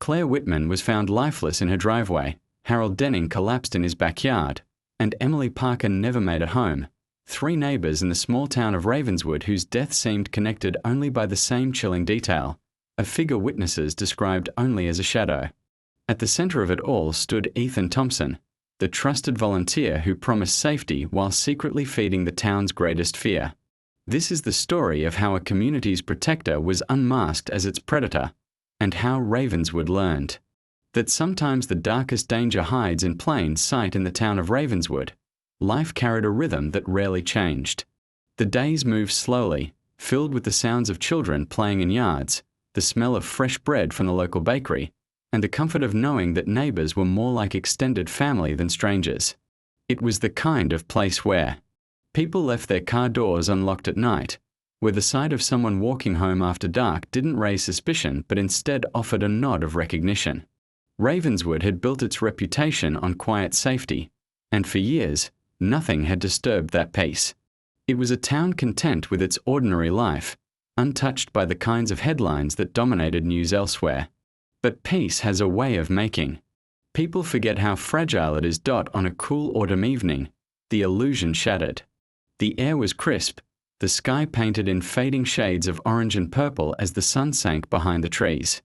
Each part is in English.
Claire Whitman was found lifeless in her driveway, Harold Denning collapsed in his backyard, and Emily Parker never made it home. 3 neighbours in the small town of Ravenswood whose death seemed connected only by the same chilling detail, a figure witnesses described only as a shadow. At the centre of it all stood Ethan Thompson, the trusted volunteer who promised safety while secretly feeding the town's greatest fear. This is the story of how a community's protector was unmasked as its predator, and how Ravenswood learned that sometimes the darkest danger hides in plain sight. In the town of Ravenswood, life carried a rhythm that rarely changed. The days moved slowly, filled with the sounds of children playing in yards, the smell of fresh bread from the local bakery, and the comfort of knowing that neighbours were more like extended family than strangers. It was the kind of place where people left their car doors unlocked at night, where the sight of someone walking home after dark didn't raise suspicion but instead offered a nod of recognition. Ravenswood had built its reputation on quiet safety, and for years, nothing had disturbed that peace. It was a town content with its ordinary life, untouched by the kinds of headlines that dominated news elsewhere. But peace has a way of making people forget how fragile it is. On a cool autumn evening, the illusion shattered. The air was crisp, the sky painted in fading shades of orange and purple as the sun sank behind the trees.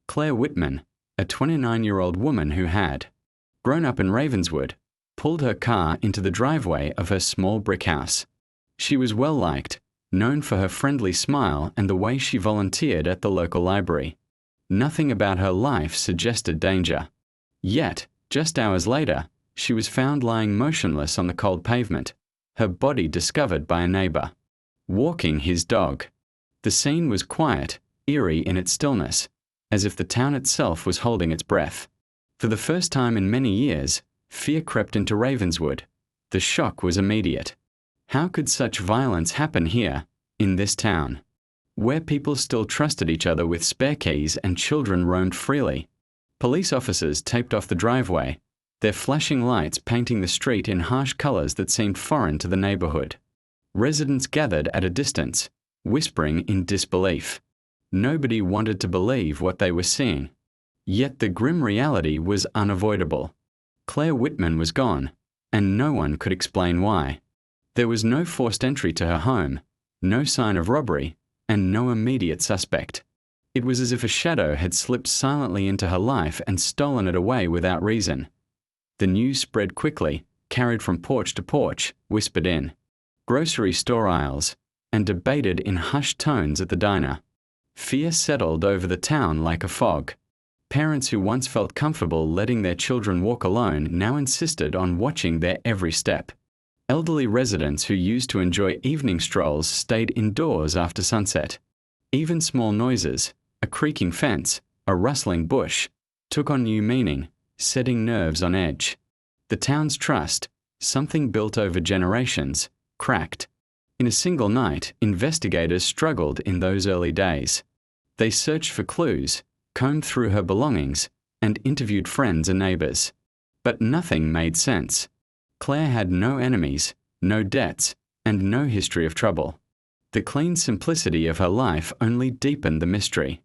Claire Whitman, a 29-year-old woman who had grown up in Ravenswood, pulled her car into the driveway of her small brick house. She was well liked, known for her friendly smile and the way she volunteered at the local library. Nothing about her life suggested danger. Yet, just hours later, she was found lying motionless on the cold pavement, her body discovered by a neighbour, walking his dog. The scene was quiet, eerie in its stillness, as if the town itself was holding its breath. For the first time in many years, fear crept into Ravenswood. The shock was immediate. How could such violence happen here, in this town, where people still trusted each other with spare keys and children roamed freely? Police officers taped off the driveway, their flashing lights painting the street in harsh colours that seemed foreign to the neighbourhood. Residents gathered at a distance, whispering in disbelief. Nobody wanted to believe what they were seeing. Yet the grim reality was unavoidable. Claire Whitman was gone, and no one could explain why. There was no forced entry to her home, no sign of robbery, and no immediate suspect. It was as if a shadow had slipped silently into her life and stolen it away without reason. The news spread quickly, carried from porch to porch, whispered in grocery store aisles, and debated in hushed tones at the diner. Fear settled over the town like a fog. Parents who once felt comfortable letting their children walk alone now insisted on watching their every step. Elderly residents who used to enjoy evening strolls stayed indoors after sunset. Even small noises, a creaking fence, a rustling bush, took on new meaning, setting nerves on edge. The town's trust, something built over generations, cracked. In a single night, investigators struggled in those early days. They searched for clues, combed through her belongings, and interviewed friends and neighbours. But nothing made sense. Claire had no enemies, no debts, and no history of trouble. The clean simplicity of her life only deepened the mystery.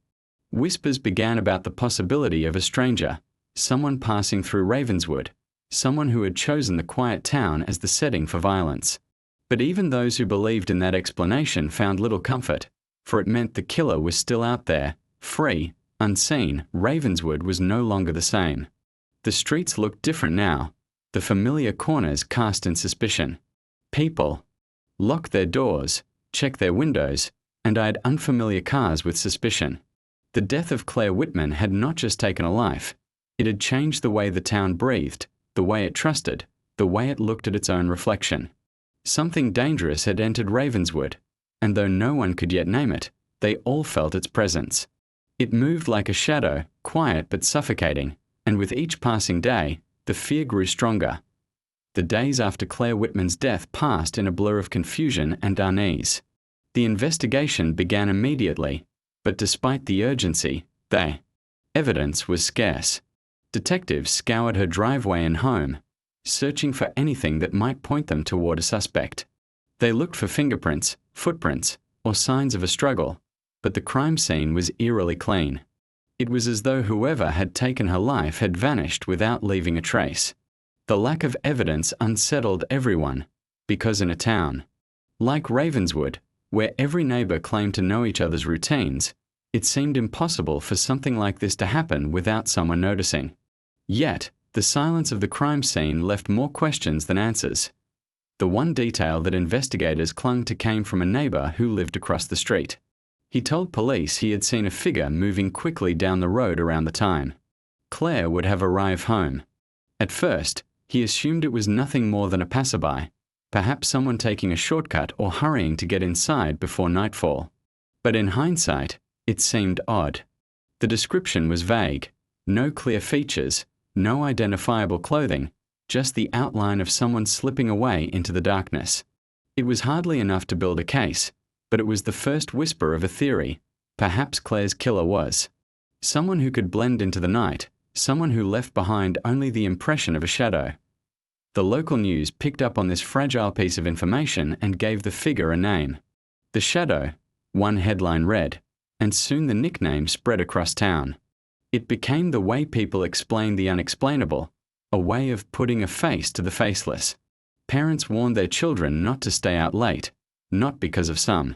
Whispers began about the possibility of a stranger, someone passing through Ravenswood, someone who had chosen the quiet town as the setting for violence. But even those who believed in that explanation found little comfort, for it meant the killer was still out there, free, unseen. Ravenswood was no longer the same. The streets looked different now, the familiar corners cast in suspicion. People locked their doors, checked their windows, and eyed unfamiliar cars with suspicion. The death of Claire Whitman had not just taken a life, it had changed the way the town breathed, the way it trusted, the way it looked at its own reflection. Something dangerous had entered Ravenswood, and though no one could yet name it, they all felt its presence. It moved like a shadow, quiet but suffocating, and with each passing day, the fear grew stronger. The days after Claire Whitman's death passed in a blur of confusion and unease. The investigation began immediately, but despite the urgency, evidence was scarce. Detectives scoured her driveway and home, searching for anything that might point them toward a suspect. They looked for fingerprints, footprints, or signs of a struggle, but the crime scene was eerily clean. It was as though whoever had taken her life had vanished without leaving a trace. The lack of evidence unsettled everyone, because in a town like Ravenswood, where every neighbour claimed to know each other's routines, it seemed impossible for something like this to happen without someone noticing. Yet, the silence of the crime scene left more questions than answers. The one detail that investigators clung to came from a neighbour who lived across the street. He told police he had seen a figure moving quickly down the road around the time. Claire would have arrived home. At first, he assumed it was nothing more than a passerby, perhaps someone taking a shortcut or hurrying to get inside before nightfall. But in hindsight, it seemed odd. The description was vague. No clear features, no identifiable clothing, just the outline of someone slipping away into the darkness. It was hardly enough to build a case, but it was the first whisper of a theory. Perhaps Claire's killer was someone who could blend into the night, someone who left behind only the impression of a shadow. The local news picked up on this fragile piece of information and gave the figure a name. The Shadow, one headline read, and soon the nickname spread across town. It became the way people explained the unexplainable, a way of putting a face to the faceless. Parents warned their children not to stay out late, not because of some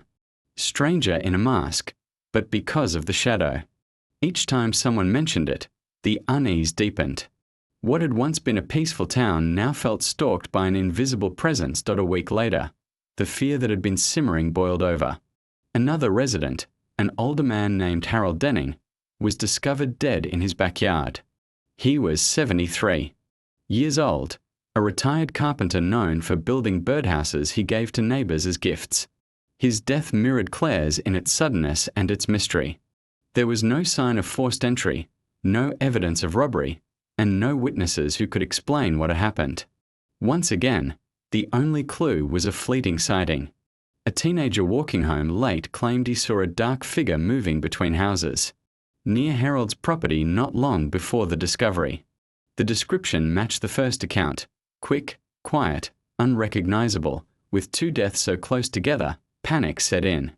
stranger in a mask, but because of the shadow. Each time someone mentioned it, the unease deepened. What had once been a peaceful town now felt stalked by an invisible presence. A week later, the fear that had been simmering boiled over. Another resident, an older man named Harold Denning, was discovered dead in his backyard. He was 73 years old, a retired carpenter known for building birdhouses he gave to neighbours as gifts. His death mirrored Claire's in its suddenness and its mystery. There was no sign of forced entry, no evidence of robbery, and no witnesses who could explain what had happened. Once again, the only clue was a fleeting sighting. A teenager walking home late claimed he saw a dark figure moving between houses near Harold's property not long before the discovery. The description matched the first account: quick, quiet, unrecognizable. With two deaths so close together, panic set in.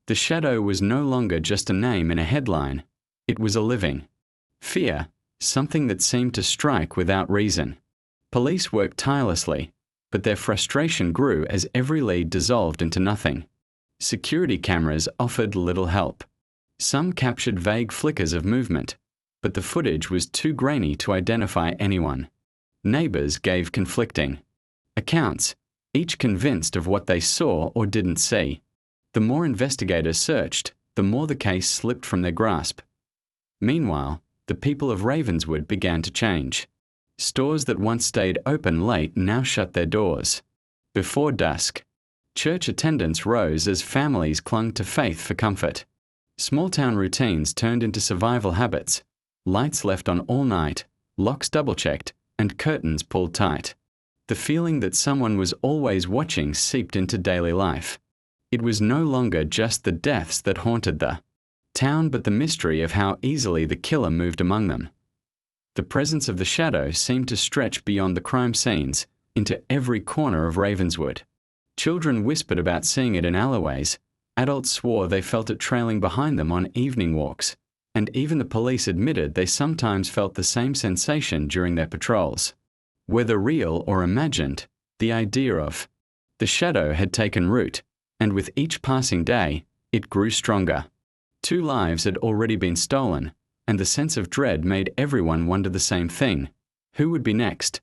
The shadow was no longer just a name in a headline. It was a living fear, something that seemed to strike without reason. Police worked tirelessly, but their frustration grew as every lead dissolved into nothing. Security cameras offered little help. Some captured vague flickers of movement, but the footage was too grainy to identify anyone. Neighbours gave conflicting accounts, each convinced of what they saw or didn't see. The more investigators searched, the more the case slipped from their grasp. Meanwhile, the people of Ravenswood began to change. Stores that once stayed open late now shut their doors. Before dusk, church attendance rose as families clung to faith for comfort. Small-town routines turned into survival habits. Lights left on all night, locks double-checked, and curtains pulled tight. The feeling that someone was always watching seeped into daily life. It was no longer just the deaths that haunted the town, but the mystery of how easily the killer moved among them. The presence of the shadow seemed to stretch beyond the crime scenes into every corner of Ravenswood. Children whispered about seeing it in alleyways. Adults swore they felt it trailing behind them on evening walks, and even the police admitted they sometimes felt the same sensation during their patrols. Whether real or imagined, the idea of the shadow had taken root, and with each passing day, it grew stronger. 2 lives had already been stolen, and the sense of dread made everyone wonder the same thing: who would be next?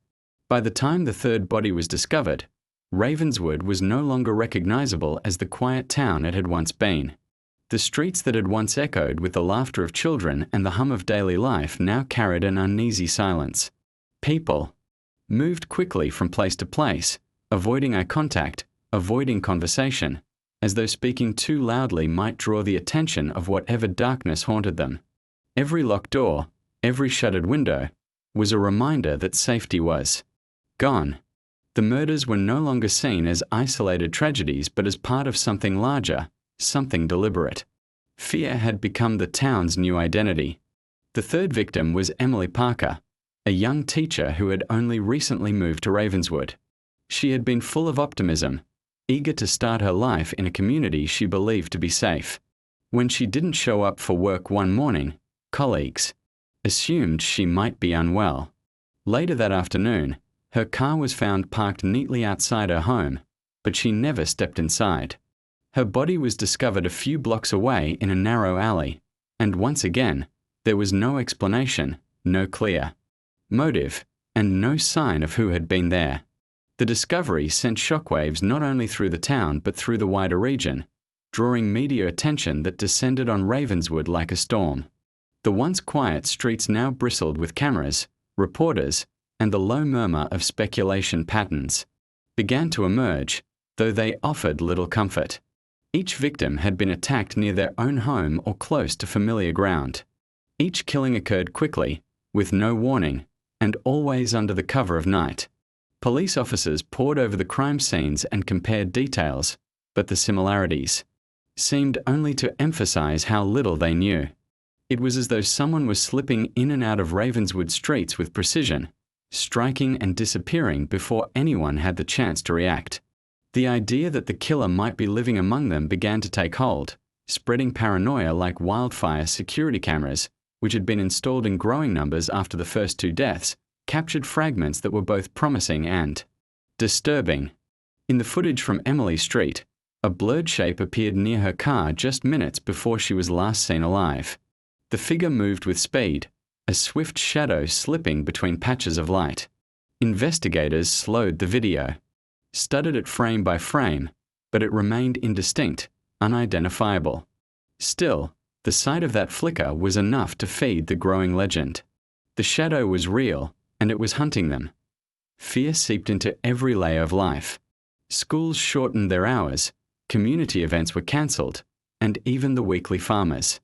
By the time the third body was discovered, Ravenswood was no longer recognizable as the quiet town it had once been. The streets that had once echoed with the laughter of children and the hum of daily life now carried an uneasy silence. People moved quickly from place to place, avoiding eye contact, avoiding conversation, as though speaking too loudly might draw the attention of whatever darkness haunted them. Every locked door, every shuttered window, was a reminder that safety was gone. The murders were no longer seen as isolated tragedies but as part of something larger, something deliberate. Fear had become the town's new identity. The third victim was Emily Parker, a young teacher who had only recently moved to Ravenswood. She had been full of optimism, eager to start her life in a community she believed to be safe. When she didn't show up for work one morning, Colleagues assumed she might be unwell. Later that afternoon, her car was found parked neatly outside her home, but she never stepped inside. Her body was discovered a few blocks away in a narrow alley, and once again, there was no explanation, no clear motive, and no sign of who had been there. The discovery sent shockwaves not only through the town but through the wider region, drawing media attention that descended on Ravenswood like a storm. The once quiet streets now bristled with cameras, reporters, and the low murmur of speculation patterns began to emerge, though they offered little comfort. Each victim had been attacked near their own home or close to familiar ground. Each killing occurred quickly, with no warning, and always under the cover of night. Police officers pored over the crime scenes and compared details, but the similarities seemed only to emphasize how little they knew. It was as though someone was slipping in and out of Ravenswood streets with precision, striking and disappearing before anyone had the chance to react. The idea that the killer might be living among them began to take hold, spreading paranoia like wildfire. Security cameras, which had been installed in growing numbers after the first 2 deaths, captured fragments that were both promising and disturbing. In the footage from Emily Street, a blurred shape appeared near her car just minutes before she was last seen alive. The figure moved with speed, a swift shadow slipping between patches of light. Investigators slowed the video, studied it frame by frame, but it remained indistinct, unidentifiable. Still, the sight of that flicker was enough to feed the growing legend. The shadow was real, and it was hunting them. Fear seeped into every layer of life. Schools shortened their hours, community events were cancelled, and even the weekly farmers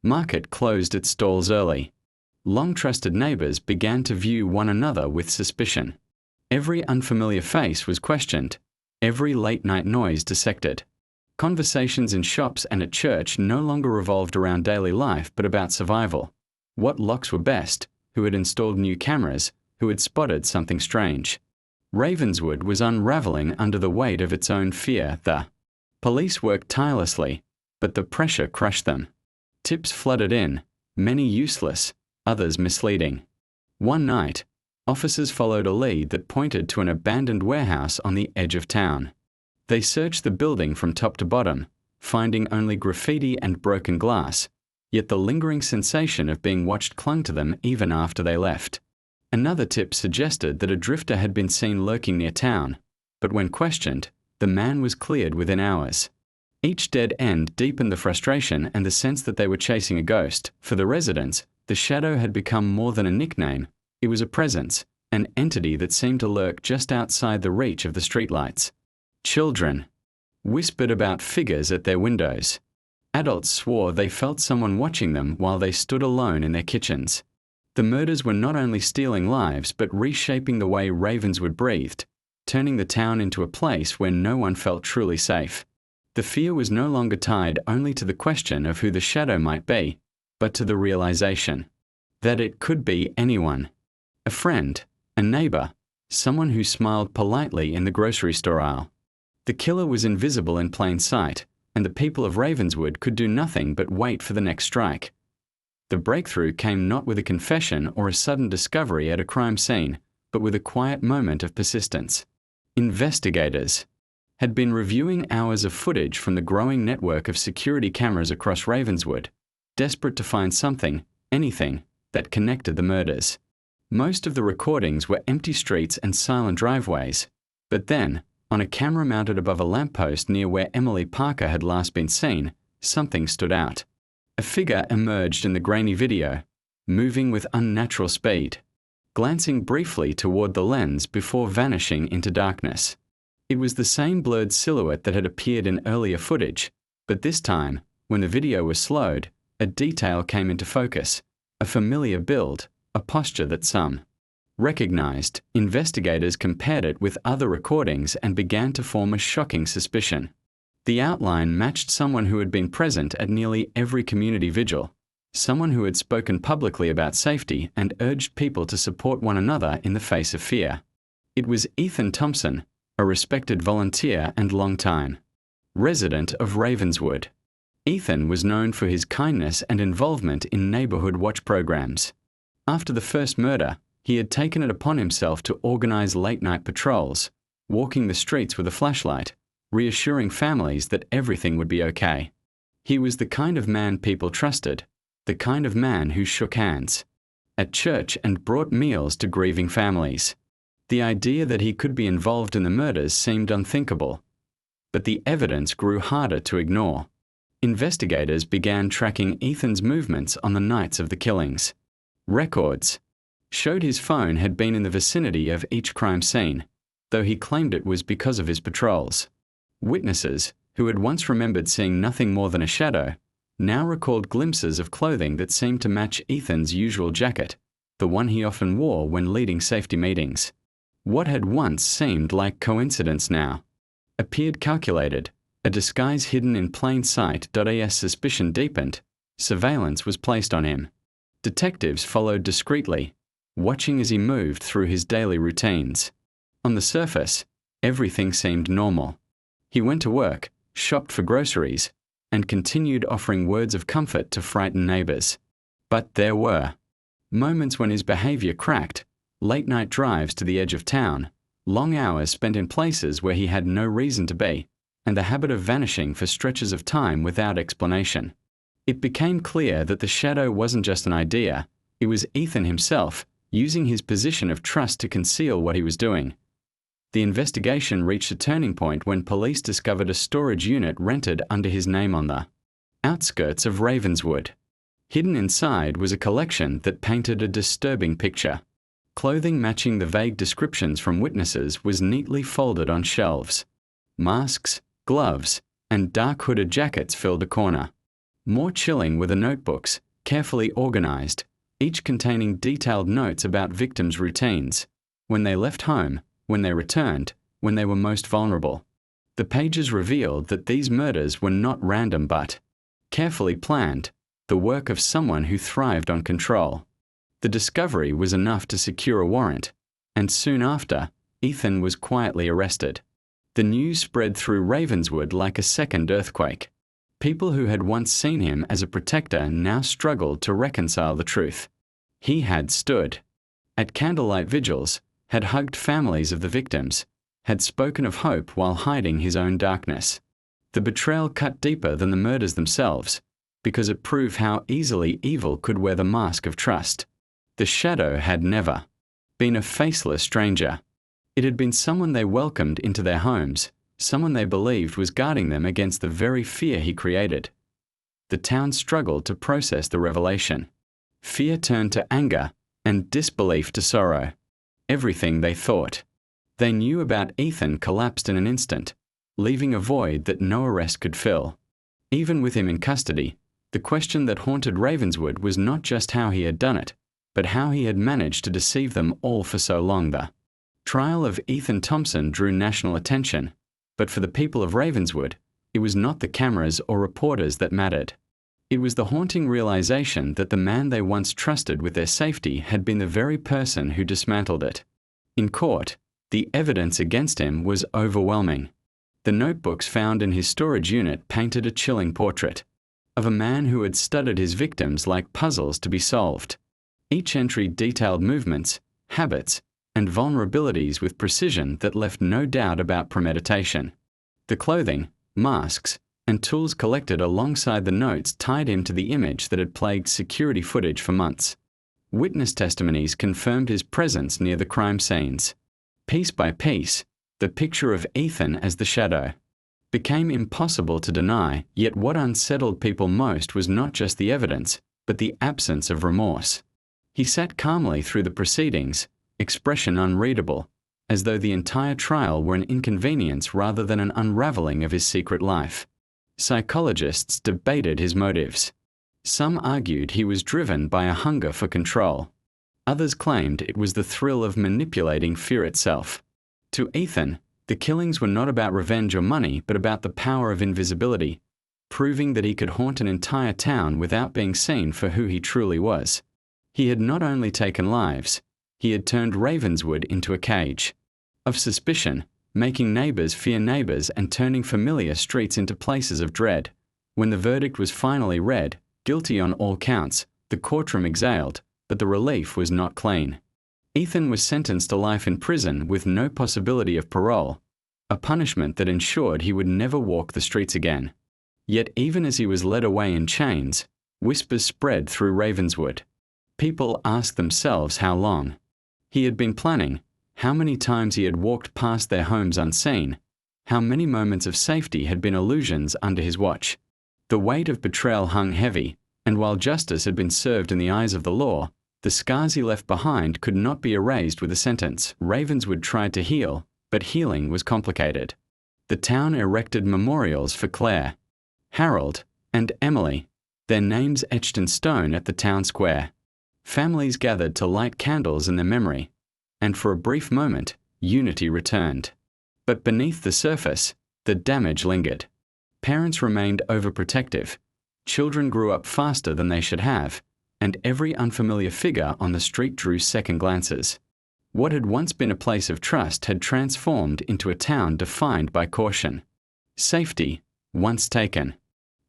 market closed its stalls early. Long-trusted neighbours began to view one another with suspicion. Every unfamiliar face was questioned, every late-night noise dissected. Conversations in shops and at church no longer revolved around daily life but about survival. What locks were best, who had installed new cameras, who had spotted something strange. Ravenswood was unravelling under the weight of its own fear. The police worked tirelessly, but the pressure crushed them. Tips flooded in, many useless, others misleading. One night, officers followed a lead that pointed to an abandoned warehouse on the edge of town. They searched the building from top to bottom, finding only graffiti and broken glass, yet the lingering sensation of being watched clung to them even after they left. Another tip suggested that a drifter had been seen lurking near town, but when questioned, the man was cleared within hours. Each dead end deepened the frustration and the sense that they were chasing a ghost. For the residents, the shadow had become more than a nickname. It was a presence, an entity that seemed to lurk just outside the reach of the streetlights. Children whispered about figures at their windows. Adults swore they felt someone watching them while they stood alone in their kitchens. The murders were not only stealing lives but reshaping the way Ravenswood breathed, turning the town into a place where no one felt truly safe. The fear was no longer tied only to the question of who the shadow might be, but to the realization that it could be anyone. A friend, a neighbor, someone who smiled politely in the grocery store aisle. The killer was invisible in plain sight, and the people of Ravenswood could do nothing but wait for the next strike. The breakthrough came not with a confession or a sudden discovery at a crime scene, but with a quiet moment of persistence. Investigators had been reviewing hours of footage from the growing network of security cameras across Ravenswood, desperate to find something, anything, that connected the murders. Most of the recordings were empty streets and silent driveways, but then, on a camera mounted above a lamppost near where Emily Parker had last been seen, something stood out. A figure emerged in the grainy video, moving with unnatural speed, glancing briefly toward the lens before vanishing into darkness. It was the same blurred silhouette that had appeared in earlier footage, but this time, when the video was slowed, a detail came into focus, a familiar build, a posture that some recognized. Investigators compared it with other recordings and began to form a shocking suspicion. The outline matched someone who had been present at nearly every community vigil, someone who had spoken publicly about safety and urged people to support one another in the face of fear. It was Ethan Thompson, a respected volunteer and long-time resident of Ravenswood. Ethan was known for his kindness and involvement in neighborhood watch programs. After the first murder, he had taken it upon himself to organize late-night patrols, walking the streets with a flashlight, reassuring families that everything would be okay. He was the kind of man people trusted, the kind of man who shook hands at church and brought meals to grieving families. The idea that he could be involved in the murders seemed unthinkable, but the evidence grew harder to ignore. Investigators began tracking Ethan's movements on the nights of the killings. Records showed his phone had been in the vicinity of each crime scene, though he claimed it was because of his patrols. Witnesses, who had once remembered seeing nothing more than a shadow, now recalled glimpses of clothing that seemed to match Ethan's usual jacket, the one he often wore when leading safety meetings. What had once seemed like coincidence now appeared calculated, a disguise hidden in plain sight. As suspicion deepened, surveillance was placed on him. Detectives followed discreetly, watching as he moved through his daily routines. On the surface, everything seemed normal. He went to work, shopped for groceries, and continued offering words of comfort to frightened neighbors. But there were moments when his behavior cracked: late-night drives to the edge of town, long hours spent in places where he had no reason to be, and the habit of vanishing for stretches of time without explanation. It became clear that the shadow wasn't just an idea, it was Ethan himself, using his position of trust to conceal what he was doing. The investigation reached a turning point when police discovered a storage unit rented under his name on the outskirts of Ravenswood. Hidden inside was a collection that painted a disturbing picture. Clothing matching the vague descriptions from witnesses was neatly folded on shelves. Masks, gloves, and dark hooded jackets filled a corner. More chilling were the notebooks, carefully organized, each containing detailed notes about victims' routines, when they left home, when they returned, when they were most vulnerable. The pages revealed that these murders were not random but carefully planned, the work of someone who thrived on control. The discovery was enough to secure a warrant, and soon after, Ethan was quietly arrested. The news spread through Ravenswood like a second earthquake. People who had once seen him as a protector now struggled to reconcile the truth. He had stood at candlelight vigils, had hugged families of the victims, had spoken of hope while hiding his own darkness. The betrayal cut deeper than the murders themselves, because it proved how easily evil could wear the mask of trust. The shadow had never been a faceless stranger. It had been someone they welcomed into their homes, someone they believed was guarding them against the very fear he created. The town struggled to process the revelation. Fear turned to anger, and disbelief to sorrow. Everything they thought they knew about Ethan collapsed in an instant, leaving a void that no arrest could fill. Even with him in custody, the question that haunted Ravenswood was not just how he had done it, but how he had managed to deceive them all for so long. The trial of Ethan Thompson drew national attention, but for the people of Ravenswood, it was not the cameras or reporters that mattered. It was the haunting realization that the man they once trusted with their safety had been the very person who dismantled it. In court, the evidence against him was overwhelming. The notebooks found in his storage unit painted a chilling portrait of a man who had studied his victims like puzzles to be solved. Each entry detailed movements, habits, and vulnerabilities with precision that left no doubt about premeditation. The clothing, masks, and tools collected alongside the notes tied him to the image that had plagued security footage for months. Witness testimonies confirmed his presence near the crime scenes. Piece by piece, the picture of Ethan as the shadow became impossible to deny, yet what unsettled people most was not just the evidence, but the absence of remorse. He sat calmly through the proceedings, expression unreadable, as though the entire trial were an inconvenience rather than an unraveling of his secret life. Psychologists debated his motives. Some argued he was driven by a hunger for control. Others claimed it was the thrill of manipulating fear itself. To Ethan, the killings were not about revenge or money, but about the power of invisibility, proving that he could haunt an entire town without being seen for who he truly was. He had not only taken lives, he had turned Ravenswood into a cage of suspicion, making neighbors fear neighbors and turning familiar streets into places of dread. When the verdict was finally read, guilty on all counts, the courtroom exhaled, but the relief was not clean. Ethan was sentenced to life in prison with no possibility of parole, a punishment that ensured he would never walk the streets again. Yet even as he was led away in chains, whispers spread through Ravenswood. People asked themselves how long. He had been planning, how many times he had walked past their homes unseen, how many moments of safety had been illusions under his watch. The weight of betrayal hung heavy, and while justice had been served in the eyes of the law, the scars he left behind could not be erased with a sentence. Ravenswood tried to heal, but healing was complicated. The town erected memorials for Claire, Harold, and Emily, their names etched in stone at the town square. Families gathered to light candles in their memory, and for a brief moment, unity returned. But beneath the surface, the damage lingered. Parents remained overprotective. Children grew up faster than they should have, and every unfamiliar figure on the street drew second glances. What had once been a place of trust had transformed into a town defined by caution. Safety, once taken,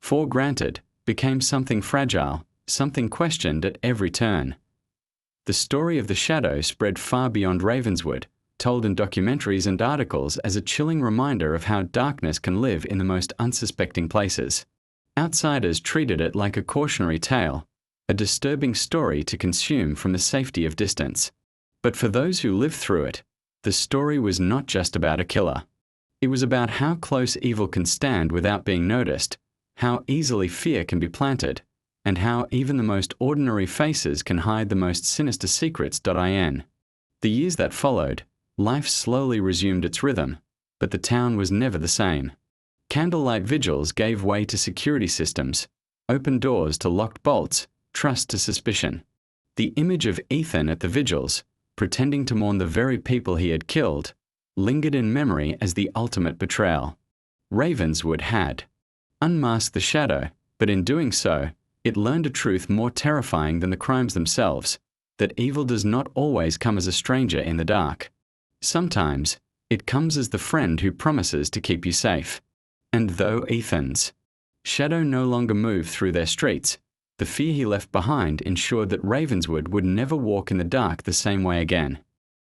for granted, became something fragile, something questioned at every turn. The story of the shadow spread far beyond Ravenswood, told in documentaries and articles as a chilling reminder of how darkness can live in the most unsuspecting places. Outsiders treated it like a cautionary tale, a disturbing story to consume from the safety of distance. But for those who lived through it, the story was not just about a killer. It was about how close evil can stand without being noticed, how easily fear can be planted, and how even the most ordinary faces can hide the most sinister secrets. The years that followed, life slowly resumed its rhythm, but the town was never the same. Candlelight vigils gave way to security systems, open doors to locked bolts, trust to suspicion. The image of Ethan at the vigils, pretending to mourn the very people he had killed, lingered in memory as the ultimate betrayal. Ravenswood had unmasked the shadow, but in doing so, it learned a truth more terrifying than the crimes themselves, that evil does not always come as a stranger in the dark. Sometimes, it comes as the friend who promises to keep you safe. And though Ethan's shadow no longer moved through their streets, the fear he left behind ensured that Ravenswood would never walk in the dark the same way again.